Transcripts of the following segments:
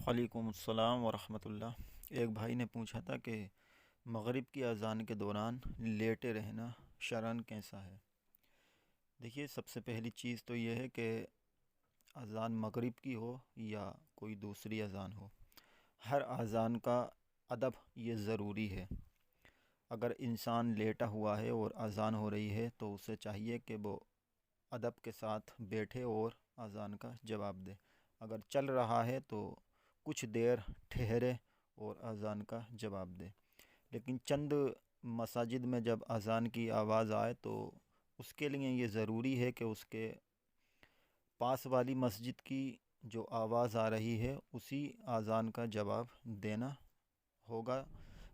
وعلیکم السلام ورحمۃ اللہ۔ ایک بھائی نے پوچھا تھا کہ مغرب کی اذان کے دوران لیٹے رہنا شرعاً کیسا ہے؟ دیکھیے، سب سے پہلی چیز تو یہ ہے کہ اذان مغرب کی ہو یا کوئی دوسری اذان ہو، ہر اذان کا ادب یہ ضروری ہے۔ اگر انسان لیٹا ہوا ہے اور اذان ہو رہی ہے تو اسے چاہیے کہ وہ ادب کے ساتھ بیٹھے اور اذان کا جواب دے۔ اگر چل رہا ہے تو کچھ دیر ٹھہرے اور اذان کا جواب دے۔ لیکن چند مساجد میں جب اذان کی آواز آئے تو اس کے لیے یہ ضروری ہے کہ اس کے پاس والی مسجد کی جو آواز آ رہی ہے اسی اذان کا جواب دینا ہوگا۔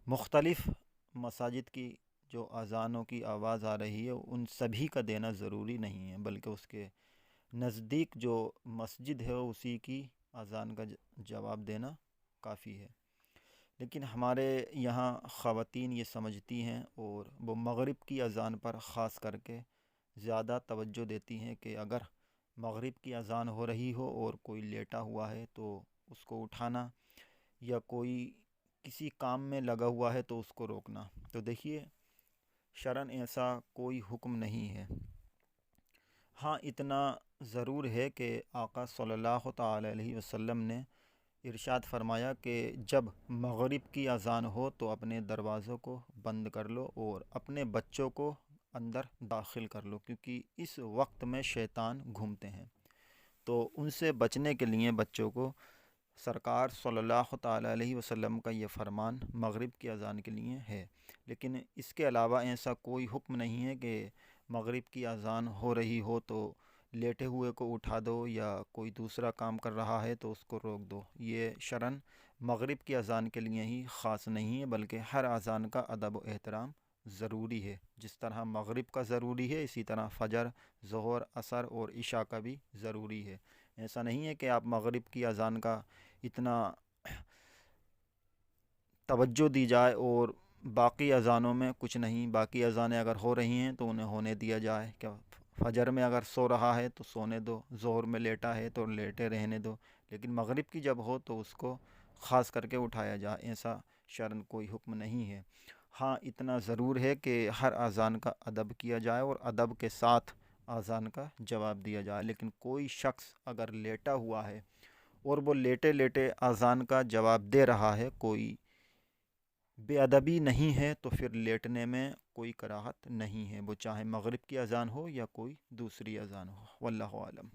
مختلف مساجد کی جو اذانوں کی آواز آ رہی ہے ان سبھی کا دینا ضروری نہیں ہے، بلکہ اس کے نزدیک جو مسجد ہے اسی کی اذان کا جواب دینا کافی ہے۔ لیکن ہمارے یہاں خواتین یہ سمجھتی ہیں اور وہ مغرب کی اذان پر خاص کر کے زیادہ توجہ دیتی ہیں کہ اگر مغرب کی اذان ہو رہی ہو اور کوئی لیٹا ہوا ہے تو اس کو اٹھانا، یا کوئی کسی کام میں لگا ہوا ہے تو اس کو روکنا۔ تو دیکھیے، شرعاً ایسا کوئی حکم نہیں ہے۔ ہاں، اتنا ضرور ہے کہ آقا صلی اللہ تعالی علیہ وسلم نے ارشاد فرمایا کہ جب مغرب کی اذان ہو تو اپنے دروازوں کو بند کر لو اور اپنے بچوں کو اندر داخل کر لو، کیونکہ اس وقت میں شیطان گھومتے ہیں۔ تو ان سے بچنے کے لیے بچوں کو سرکار صلی اللہ تعالی علیہ وسلم کا یہ فرمان مغرب کی اذان کے لیے ہے۔ لیکن اس کے علاوہ ایسا کوئی حکم نہیں ہے کہ مغرب کی اذان ہو رہی ہو تو لیٹے ہوئے کو اٹھا دو، یا کوئی دوسرا کام کر رہا ہے تو اس کو روک دو۔ یہ شرعاً مغرب کی اذان کے لیے ہی خاص نہیں ہے، بلکہ ہر اذان کا ادب و احترام ضروری ہے۔ جس طرح مغرب کا ضروری ہے، اسی طرح فجر، ظہر، عصر اور عشاء کا بھی ضروری ہے۔ ایسا نہیں ہے کہ آپ مغرب کی اذان کا اتنا توجہ دی جائے اور باقی اذانوں میں کچھ نہیں۔ باقی اذانیں اگر ہو رہی ہیں تو انہیں ہونے دیا جائے۔ کہ فجر میں اگر سو رہا ہے تو سونے دو، ظہر میں لیٹا ہے تو لیٹے رہنے دو، لیکن مغرب کی جب ہو تو اس کو خاص کر کے اٹھایا جائے۔ ایسا شرعاً کوئی حکم نہیں ہے۔ ہاں، اتنا ضرور ہے کہ ہر اذان کا ادب کیا جائے اور ادب کے ساتھ اذان کا جواب دیا جائے۔ لیکن کوئی شخص اگر لیٹا ہوا ہے اور وہ لیٹے لیٹے اذان کا جواب دے رہا ہے، کوئی بے ادبی نہیں ہے، تو پھر لیٹنے میں کوئی کراہت نہیں ہے، وہ چاہے مغرب کی اذان ہو یا کوئی دوسری اذان ہو۔ واللہ اعلم۔